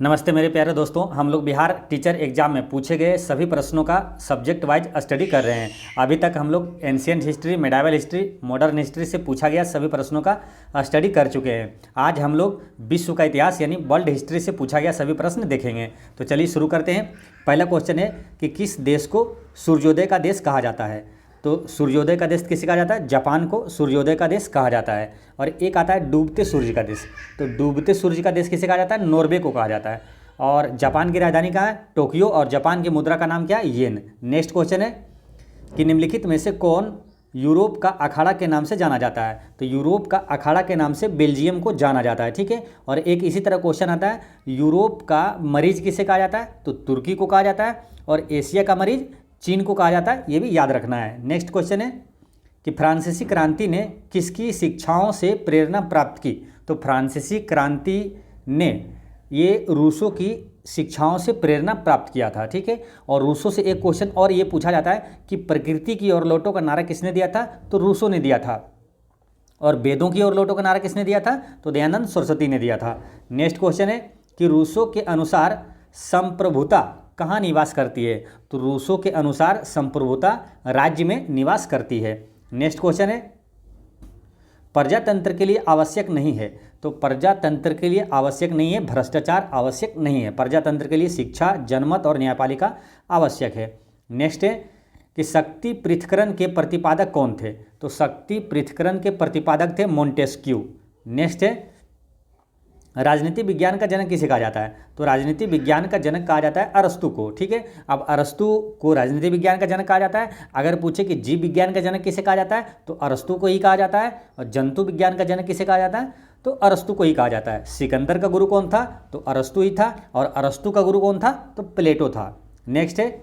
नमस्ते मेरे प्यारे दोस्तों, हम लोग बिहार टीचर एग्जाम में पूछे गए सभी प्रश्नों का सब्जेक्ट वाइज स्टडी कर रहे हैं। अभी तक हम लोग ancient history, medieval history, modern history से पूछा गया सभी प्रश्नों का स्टडी कर चुके हैं। आज हम लोग विश्व का इतिहास यानी वर्ल्ड हिस्ट्री से पूछा गया सभी प्रश्न देखेंगे। तो चलिए शुरू करते हैं। पहला क्वेश्चन है कि किस देश को सूर्योदय का देश कहा जाता है। तो सूर्योदय का देश किसे कहा जाता है? जापान को सूर्योदय का देश कहा जाता है। और एक आता है डूबते सूर्य का देश। तो डूबते सूर्य का देश किसे कहा जाता है? नॉर्वे को कहा जाता है। और जापान की राजधानी कहाँ है? टोक्यो। और जापान की मुद्रा का नाम क्या है? येन। नेक्स्ट क्वेश्चन है कि निम्नलिखित में से कौन यूरोप का अखाड़ा के नाम से जाना जाता है। तो यूरोप का अखाड़ा के नाम से बेल्जियम को जाना जाता है। ठीक है। और एक इसी तरह क्वेश्चन आता है, यूरोप का मरीज किसे कहा जाता है? तो तुर्की को कहा जाता है। और एशिया का मरीज चीन को कहा जाता है। ये भी याद रखना है। नेक्स्ट क्वेश्चन है कि फ्रांसीसी क्रांति ने किसकी शिक्षाओं से प्रेरणा प्राप्त की। तो फ्रांसीसी क्रांति ने ये रूसों की शिक्षाओं से प्रेरणा प्राप्त किया था। ठीक है। और रूसों से एक क्वेश्चन और ये पूछा जाता है कि प्रकृति की ओर लौटो का नारा किसने दिया था? तो रूसों ने दिया था। और वेदों की ओर लौटो का नारा किसने दिया था? तो दयानंद सरस्वती ने दिया था। नेक्स्ट क्वेश्चन है कि रूसों के अनुसार संप्रभुता कहाँ निवास करती है। तो रूसों के अनुसार संप्रभुता राज्य में निवास करती है। नेक्स्ट क्वेश्चन है प्रजातंत्र के लिए आवश्यक नहीं है। तो प्रजातंत्र के लिए आवश्यक नहीं है भ्रष्टाचार, आवश्यक नहीं है। प्रजातंत्र के लिए शिक्षा, जनमत और न्यायपालिका आवश्यक है। नेक्स्ट है कि शक्ति पृथक्करण के प्रतिपादक कौन थे। तो शक्ति पृथक्करण के प्रतिपादक थे मोंटेस्क्यू। नेक्स्ट है राजनीति विज्ञान का जनक किसे कहा जाता है। तो राजनीति विज्ञान का जनक कहा जाता है अरस्तू को। ठीक है। अब अरस्तू को राजनीति विज्ञान का जनक कहा जाता है। अगर पूछे कि जीव विज्ञान का जनक किसे कहा जाता है तो अरस्तू को ही कहा जाता है। और जंतु विज्ञान का जनक किसे कहा जाता है तो अरस्तू को ही कहा जाता है। सिकंदर का गुरु कौन था? तो अरस्तू ही था। और अरस्तू का गुरु कौन था? तो प्लेटो था। नेक्स्ट है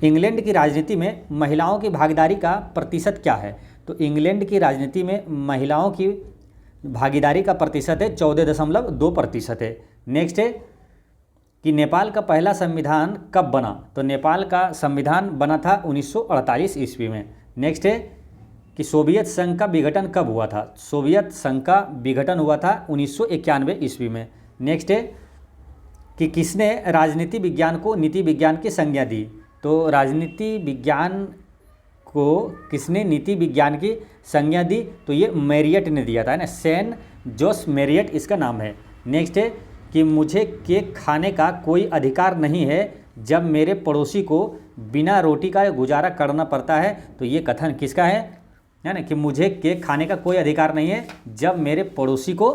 इंग्लैंड की राजनीति में महिलाओं की भागीदारी का प्रतिशत क्या है। तो इंग्लैंड की राजनीति में महिलाओं की भागीदारी का प्रतिशत है 14.2% है। नेक्स्ट है कि नेपाल का पहला संविधान कब बना। तो नेपाल का संविधान बना था 1948 ईस्वी में। नेक्स्ट है कि सोवियत संघ का विघटन कब हुआ था। सोवियत संघ का विघटन हुआ था 1991 ईस्वी में। नेक्स्ट है कि किसने राजनीति विज्ञान को नीति विज्ञान की संज्ञा दी। तो राजनीति विज्ञान को किसने नीति विज्ञान की संज्ञा दी? तो ये मैरियट ने दिया था, है ना। सेन जोस मैरियट इसका नाम है। नेक्स्ट है कि मुझे केक खाने का कोई अधिकार नहीं है जब मेरे पड़ोसी को बिना रोटी का गुजारा करना पड़ता है। तो ये कथन किसका है ना, कि मुझे केक खाने का कोई अधिकार नहीं है जब मेरे पड़ोसी को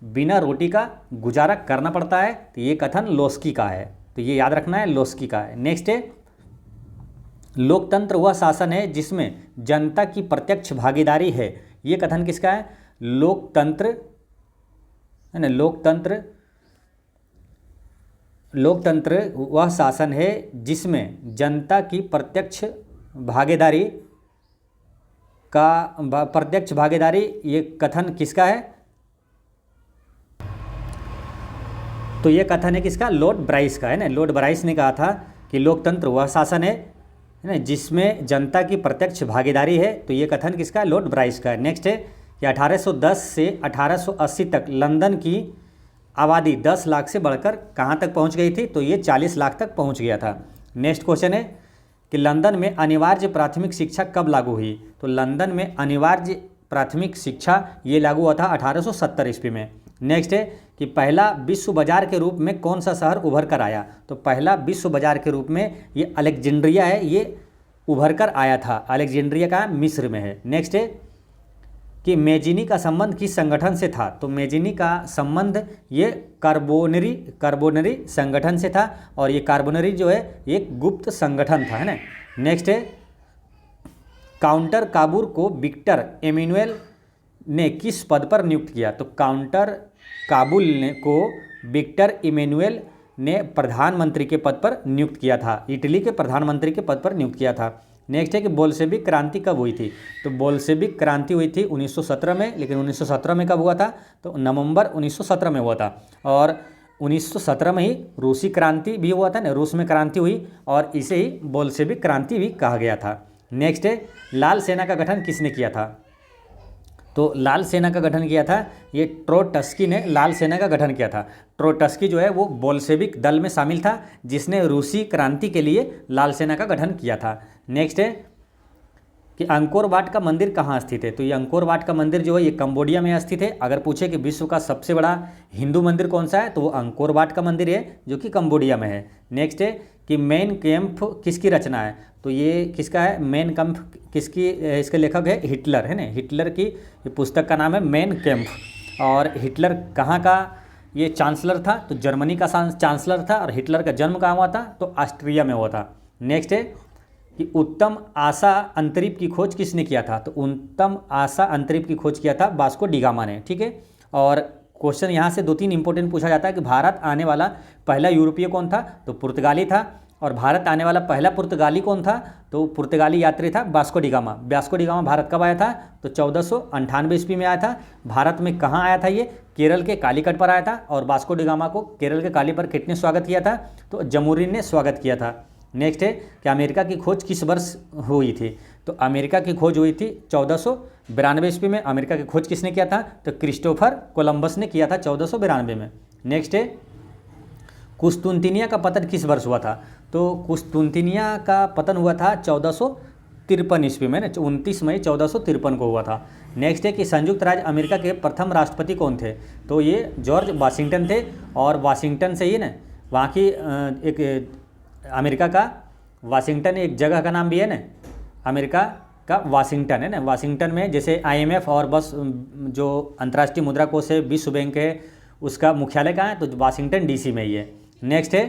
बिना रोटी का गुजारा करना पड़ता है। तो ये कथन लोस्की का है। तो ये याद रखना है, लोस्की का है। नेक्स्ट है लोकतंत्र वह शासन है जिसमें जनता की प्रत्यक्ष भागीदारी है। ये कथन किसका है? लोकतंत्र, है ना। लोकतंत्र वह शासन है जिसमें जनता की प्रत्यक्ष भागीदारी ये कथन किसका है? तो ये कथन है किसका? लॉर्ड ब्राइस का, है ना। लॉर्ड ब्राइस ने कहा था कि लोकतंत्र वह शासन है ना जिसमें जनता की प्रत्यक्ष भागीदारी है। तो ये कथन किसका? लॉर्ड ब्राइस का है। नेक्स्ट है कि 1810 से 1880 तक लंदन की आबादी 10 लाख से बढ़कर कहाँ तक पहुँच गई थी? तो ये 40 लाख तक पहुँच गया था। नेक्स्ट क्वेश्चन है कि लंदन में अनिवार्य प्राथमिक शिक्षा कब लागू हुई। तो लंदन में अनिवार्य प्राथमिक शिक्षा ये लागू हुआ था 1870 ईस्वी में। नेक्स्ट है कि पहला विश्व बाजार के रूप में कौन सा शहर उभर कर आया। तो पहला विश्व बाजार के रूप में ये अलेक्जेंड्रिया है, ये उभर कर आया था। अलेक्जेंड्रिया का मिस्र में है। नेक्स्ट है कि मेजिनी का संबंध किस संगठन से था। तो मेजिनी का संबंध ये कार्बोनरी संगठन से था। और ये कार्बोनरी जो है एक गुप्त संगठन था, है ना। नेक्स्ट है काउंटर काबूर को विक्टर एमेनुएल ने किस पद पर नियुक्त किया। तो काउंटर काबुल को विक्टर इमेनुएल ने प्रधानमंत्री के पद पर नियुक्त किया था। इटली के प्रधानमंत्री के पद पर नियुक्त किया था। नेक्स्ट है कि बोल्शेविक क्रांति कब हुई थी। तो बोल्शेविक क्रांति हुई थी 1917 में। लेकिन 1917 में कब हुआ था? तो नवंबर 1917 में हुआ था। और 1917 में ही रूसी क्रांति भी हुआ था ना, रूस में क्रांति हुई और इसे ही बोल्शेविक क्रांति भी कहा गया था। नेक्स्ट है लाल सेना का गठन किसने किया था। तो लाल सेना का गठन किया था, ये ट्रोट्स्की ने लाल सेना का गठन किया था। ट्रोट्स्की जो है वो बोल्शेविक दल में शामिल था जिसने रूसी क्रांति के लिए लाल सेना का गठन किया था। नेक्स्ट है कि अंकोर वाट का मंदिर कहाँ स्थित है। तो ये अंकोर वाट का मंदिर जो है ये कंबोडिया में स्थित है। अगर पूछे कि विश्व का सबसे बड़ा हिंदू मंदिर कौन सा है तो वो अंकोर वाट का मंदिर है जो कि कंबोडिया में है। नेक्स्ट है कि मेन कैम्प किसकी रचना है। तो ये किसका है, मेन कैम्प किसकी, इसके लेखक है हिटलर, है ना। हिटलर की ये पुस्तक का नाम है मेन कैम्प। और हिटलर कहाँ का ये चांसलर था, तो जर्मनी का चांसलर था। और हिटलर का जन्म कहाँ हुआ था, तो ऑस्ट्रिया में हुआ था। नेक्स्ट है कि उत्तम आशा अंतरिक्ष की खोज किसने किया था। तो उत्तम आशा अंतरिक्ष की खोज किया था वास्को डी गामा ने, ठीक है। और क्वेश्चन यहाँ से 2-3 इंपॉर्टेंट पूछा जाता है कि भारत आने वाला पहला यूरोपीय कौन था, तो पुर्तगाली था। और भारत आने वाला पहला पुर्तगाली कौन था, तो पुर्तगाली यात्री था Vasco D gamma. Vasco D gamma Bharat कब आया था, तो 1498 ईस्वी में आया था। भारत में कहाँ आया था, ये केरल के कालीकट पर आया था। और वास्को डी गामा को केरल के काली पर किसने स्वागत किया था, तो जमूरिन ने स्वागत किया था। नेक्स्ट है कि अमेरिका की खोज किस वर्ष हुई थी। तो अमेरिका की खोज हुई थी 1492 ईस्वी में। अमेरिका की खोज किसने किया था, तो क्रिस्टोफर कोलंबस ने किया था 1492 में। नेक्स्ट है कुस्तुनतिनिया का पतन किस वर्ष हुआ था। तो कुस्तुनतिनिया का पतन हुआ था 1453 ईस्वी में, 29 मई 1453 को हुआ था। नेक्स्ट है कि संयुक्त राज्य अमेरिका के प्रथम राष्ट्रपति कौन थे। तो ये जॉर्ज वाशिंगटन थे। और वाशिंगटन से ही ना वहाँ की एक अमेरिका का वाशिंगटन एक जगह का नाम भी है ना, अमेरिका का वाशिंगटन, है ना। वाशिंगटन में जैसे IMF और बस जो अंतर्राष्ट्रीय मुद्रा कोष है, विश्व बैंक है, उसका मुख्यालय कहाँ है, तो वाशिंगटन DC में ही है। नेक्स्ट है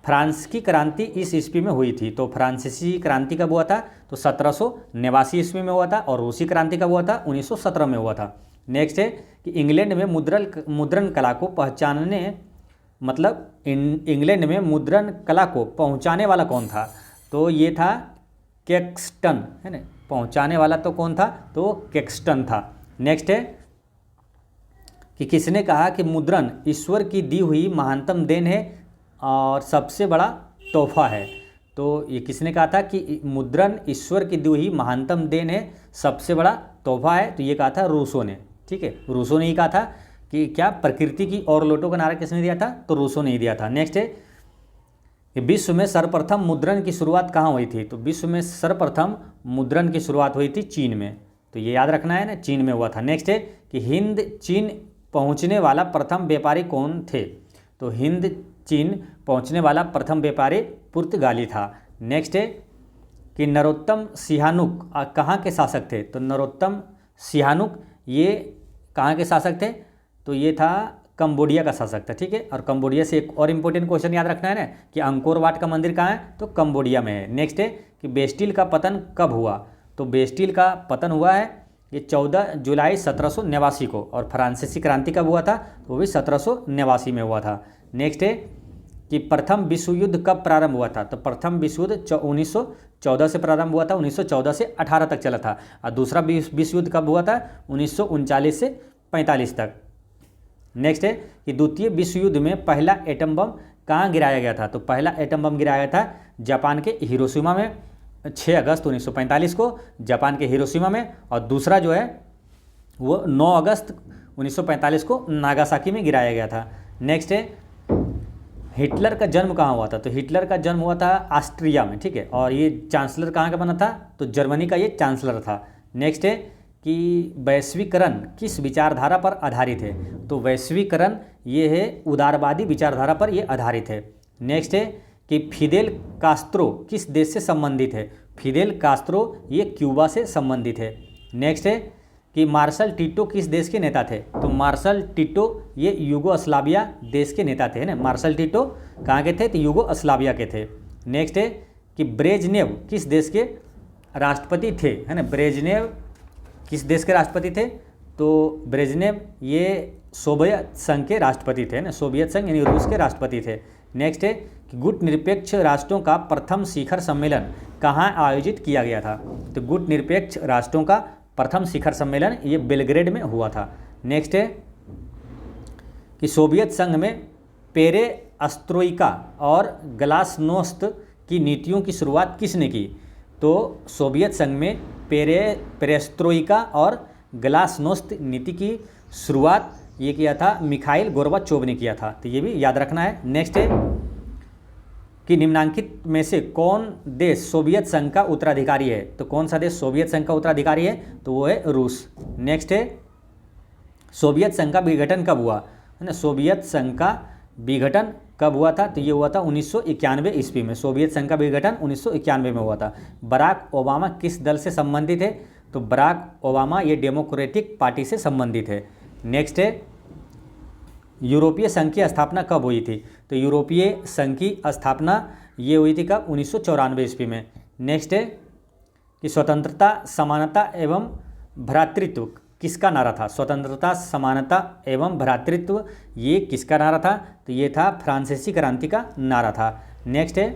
फ्रांस की क्रांति इस ईस्वी में हुई थी। तो फ्रांसीसी क्रांति कब हुआ था, तो 1789 ईस्वी में हुआ था। और रूसी क्रांति कब हुआ था, 1917 में हुआ था। नेक्स्ट है कि इंग्लैंड में मुद्रण कला को पहचानने मतलब इंग्लैंड में मुद्रण कला को पहुंचाने वाला कौन था, तो ये था कैक्सटन, है ना। पहुंचाने वाला तो कौन था, तो कैक्सटन था। नेक्स्ट है कि किसने कहा कि मुद्रण ईश्वर की दी हुई महानतम देन है और सबसे बड़ा तोहफा है। तो ये किसने कहा था कि मुद्रण ईश्वर की दी हुई महानतम देन है, सबसे बड़ा तोहफा है। तो ये कहा था रूसो ने, ठीक है। रूसो ने ही कहा था कि क्या प्रकृति की और लोटों का नारा किसने दिया था, तो रूसो ने ही दिया था। नेक्स्ट है कि विश्व में सर्वप्रथम मुद्रण की शुरुआत कहाँ हुई थी। तो विश्व में सर्वप्रथम मुद्रण की शुरुआत हुई थी चीन में। तो ये याद रखना है ना, चीन में हुआ था। नेक्स्ट है कि हिंद चीन पहुँचने वाला प्रथम व्यापारी कौन थे। तो हिंद चीन पहुँचने वाला प्रथम व्यापारी पुर्तगाली था। नेक्स्ट है कि नरोत्तम सिहानुक कहाँ के शासक थे। तो नरोत्तम सिहानुक ये कहाँ के शासक थे, तो ये था कंबोडिया का शासक था, ठीक है। और कंबोडिया से एक और इम्पोर्टेंट क्वेश्चन याद रखना है ना कि अंकोर वाट का मंदिर कहाँ है, तो कंबोडिया में है। नेक्स्ट है कि बेस्टिल का पतन कब हुआ। तो बेस्टिल का पतन हुआ है ये 14 जुलाई 1789 को। और फ्रांसीसी क्रांति कब हुआ था, तो वो भी 1789 में हुआ था। नेक्स्ट है कि प्रथम विश्व युद्ध कब प्रारंभ हुआ था। तो प्रथम विश्व युद्ध 1914 से प्रारंभ हुआ था, 1914 से 18 तक चला था। और दूसरा विश्व युद्ध कब हुआ था, 1939 से 45 तक। नेक्स्ट है कि द्वितीय विश्व युद्ध में पहला एटम बम कहाँ गिराया गया था। तो पहला एटम बम गिराया गया था जापान के हिरोशिमा में 6 अगस्त 1945 को, जापान के हिरोशिमा में। और दूसरा जो है वो 9 अगस्त 1945 को नागासाकी में गिराया गया था। नेक्स्ट है हिटलर का जन्म कहाँ हुआ था। तो हिटलर का जन्म हुआ था ऑस्ट्रिया में, ठीक है। और ये चांसलर कहाँ का बना था, तो जर्मनी का ये चांसलर था। नेक्स्ट है कि वैश्वीकरण किस विचारधारा पर आधारित है। तो वैश्वीकरण ये है उदारवादी विचारधारा पर ये आधारित है। नेक्स्ट है कि फिदेल कास्त्रो किस देश से संबंधित है। फिदेल कास्त्रो ये क्यूबा से संबंधित है। नेक्स्ट है कि मार्शल टिटो किस देश के नेता थे। तो मार्शल टिटो ये यूगोस्लाविया देश के नेता थे, है ना। मार्शल टिटो कहाँ के थे, तो यूगोस्लाविया के थे। नेक्स्ट है कि ब्रेजनेव किस देश के राष्ट्रपति थे, है ना। ब्रेजनेव किस देश के राष्ट्रपति थे, तो ब्रेजनेव ये सोवियत संघ के राष्ट्रपति थे ना, सोवियत संघ यानी रूस के राष्ट्रपति थे। नेक्स्ट है कि गुट निरपेक्ष राष्ट्रों का प्रथम शिखर सम्मेलन कहाँ आयोजित किया गया था। तो गुट निरपेक्ष राष्ट्रों का प्रथम शिखर सम्मेलन ये बेलग्रेड में हुआ था। नेक्स्ट है कि सोवियत संघ में पेरेस्ट्रोइका और ग्लासनोस्त की नीतियों की शुरुआत किसने की। तो सोवियत संघ में पेरेस्ट्रोइका और ग्लासनोस्त नीति की शुरुआत ये किया था मिखाइल गोर्बाचोव ने किया था, तो ये भी याद रखना है। नेक्स्ट है कि निम्नांकित में से कौन देश सोवियत संघ का उत्तराधिकारी है, तो कौन सा देश सोवियत संघ का उत्तराधिकारी है, तो वो है रूस। नेक्स्ट है सोवियत संघ का विघटन कब हुआ, है ना, सोवियत संघ का विघटन कब हुआ था, तो ये हुआ था 1991 ईस्वी में। सोवियत संघ का विघटन 1991 में हुआ था। बराक ओबामा किस दल से संबंधित है, तो बराक ओबामा ये डेमोक्रेटिक पार्टी से संबंधित है। नेक्स्ट है यूरोपीय संघ की स्थापना कब हुई थी, तो यूरोपीय संघ की स्थापना ये हुई थी कब, 1994 ईस्वी में। नेक्स्ट है कि स्वतंत्रता समानता एवं भ्रातृत्व किसका नारा था, स्वतंत्रता समानता एवं भ्रातृत्व ये किसका नारा था, तो ये था फ्रांसीसी क्रांति का नारा था। नेक्स्ट है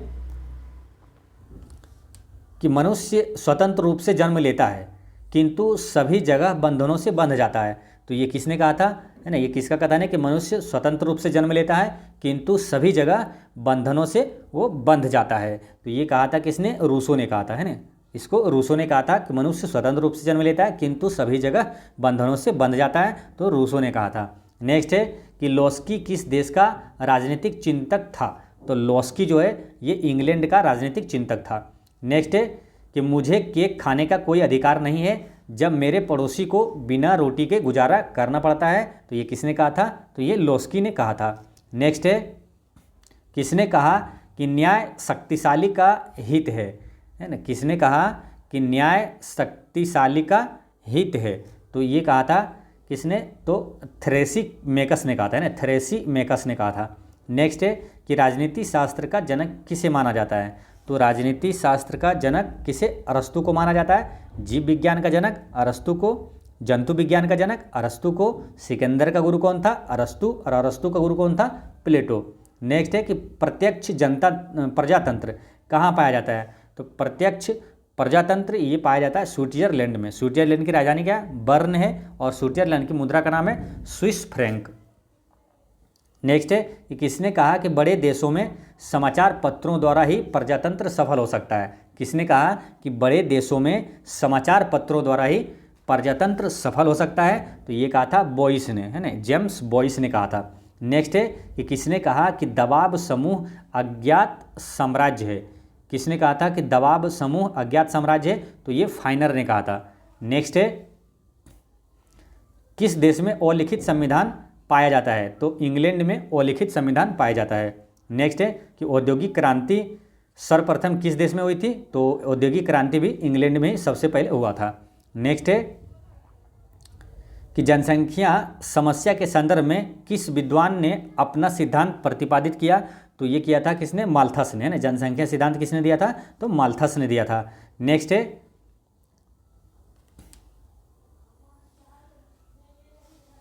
कि मनुष्य स्वतंत्र रूप से जन्म लेता है किंतु सभी जगह बंधनों से बंध जाता है, तो ये किसने कहा था, है ना, ये किसका कथन है कि मनुष्य स्वतंत्र रूप से जन्म लेता है किंतु सभी जगह बंधनों से वो बंध जाता है, तो ये कहा था किसने, रूसो ने कहा था, है ना, इसको रूसो ने कहा था कि मनुष्य स्वतंत्र रूप से जन्म लेता है किंतु सभी जगह बंधनों से बंध जाता है, तो रूसो ने कहा था। नेक्स्ट है कि लोस्की किस देश का राजनीतिक चिंतक था, तो लोस्की जो है ये इंग्लैंड का राजनीतिक चिंतक था। नेक्स्ट है कि मुझे केक खाने का कोई अधिकार नहीं है जब मेरे पड़ोसी को बिना रोटी के गुजारा करना पड़ता है, तो ये किसने कहा था, तो ये लोस्की ने कहा था। नेक्स्ट है किसने कहा कि न्याय शक्तिशाली का हित है ना, किसने कहा कि न्याय शक्तिशाली का हित है, तो ये कहा था किसने, तो थ्रेसीमेकस ने कहा था, है ना, थ्रेसीमेकस ने कहा था। नेक्स्ट है कि राजनीति शास्त्र का जनक किसे माना जाता है, तो राजनीति शास्त्र का जनक किसे, अरस्तु को माना जाता है। जीव विज्ञान का जनक अरस्तु को, जंतु विज्ञान का जनक अरस्तु को, सिकंदर का गुरु कौन था, अरस्तु, और अरस्तु का गुरु कौन था, प्लेटो। नेक्स्ट है कि प्रत्यक्ष जनता प्रजातंत्र कहाँ पाया जाता है, तो प्रत्यक्ष प्रजातंत्र ये पाया जाता है स्विट्जरलैंड में। स्विट्जरलैंड की राजधानी क्या है, बर्न है, और स्विट्जरलैंड की मुद्रा का नाम है स्विस फ्रैंक। नेक्स्ट है कि किसने कहा कि बड़े देशों में समाचार पत्रों द्वारा ही प्रजातंत्र सफल हो सकता है, किसने कहा कि बड़े देशों में समाचार पत्रों द्वारा ही प्रजातंत्र सफल हो सकता है, तो ये कहा था बॉयस ने, है ना, जेम्स बॉयस ने कहा था। नेक्स्ट है कि किसने कहा कि दबाव समूह अज्ञात साम्राज्य है, किसने कहा था कि दबाव समूह अज्ञात साम्राज्य है, तो ये फाइनर ने कहा था। नेक्स्ट है किस देश में अलिखित संविधान पाया जाता है, तो इंग्लैंड में अलिखित संविधान पाया जाता है। नेक्स्ट है कि औद्योगिक क्रांति सर्वप्रथम किस देश में हुई थी, तो औद्योगिक क्रांति भी इंग्लैंड में ही सबसे पहले हुआ था। नेक्स्ट है कि जनसंख्या समस्या के संदर्भ में किस विद्वान ने अपना सिद्धांत प्रतिपादित किया, तो ये किया था किसने, माल्थस ने, है ना, जनसंख्या सिद्धांत किसने दिया था, तो माल्थस ने दिया था। नेक्स्ट है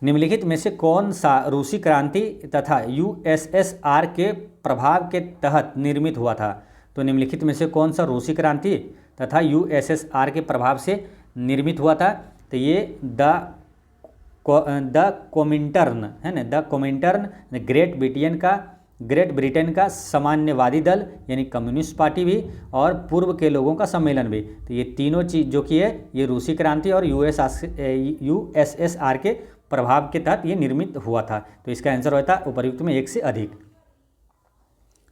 निम्नलिखित में से कौन सा रूसी क्रांति तथा यूएसएसआर के प्रभाव के तहत निर्मित हुआ था, तो निम्नलिखित में से कौन सा रूसी क्रांति तथा यूएसएसआर के प्रभाव से निर्मित हुआ था, तो ये द कोमिंटर्न, है ना, द कोमिंटर्न ग्रेट ब्रिटेन का सामान्यवादी दल यानी कम्युनिस्ट पार्टी भी, और पूर्व के लोगों का सम्मेलन भी, तो ये तीनों चीज़ जो कि है ये रूसी क्रांति और यूएसएसआर के प्रभाव के तहत ये निर्मित हुआ था, तो इसका आंसर होता है उपर्युक्त में एक से अधिक।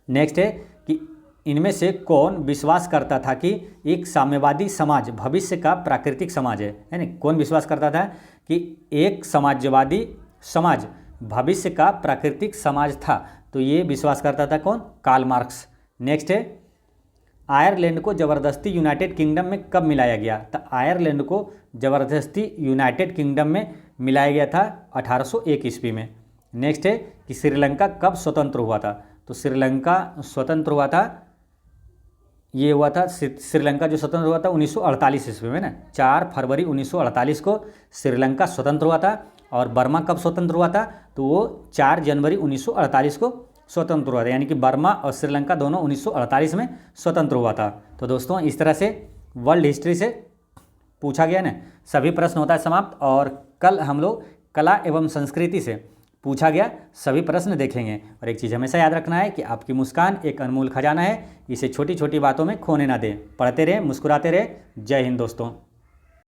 नेक्स्ट है कि इनमें से कौन विश्वास करता था कि एक साम्यवादी समाज भविष्य का प्राकृतिक समाज है ना, कौन विश्वास करता था कि एक साम्यवादी समाज भविष्य का प्राकृतिक समाज था, तो ये विश्वास करता था कौन, कार्ल मार्क्स। नेक्स्ट है आयरलैंड को ज़बरदस्ती यूनाइटेड किंगडम में कब मिलाया गया, तो आयरलैंड को ज़बरदस्ती यूनाइटेड किंगडम में मिलाया गया था 1801 ईस्वी में। नेक्स्ट है कि श्रीलंका कब स्वतंत्र हुआ था, तो श्रीलंका स्वतंत्र हुआ था, ये हुआ था श्रीलंका जो स्वतंत्र हुआ था 1948 ईस्वी में ना, 4 फरवरी 1948 को श्रीलंका स्वतंत्र हुआ था। और बर्मा कब स्वतंत्र हुआ था, तो वो 4 जनवरी 1948 को स्वतंत्र हुआ था, यानी कि बर्मा और श्रीलंका दोनों 1948 में स्वतंत्र हुआ था। तो दोस्तों इस तरह से वर्ल्ड हिस्ट्री से पूछा गया ना, सभी प्रश्न होता है समाप्त, और कल हम लोग कला एवं संस्कृति से पूछा गया सभी प्रश्न देखेंगे। और एक चीज़ हमेशा याद रखना है कि आपकी मुस्कान एक अनमोल खजाना है, इसे छोटी छोटी बातों में खोने ना दें। पढ़ते रहें, मुस्कुराते रहें। जय हिंद दोस्तों।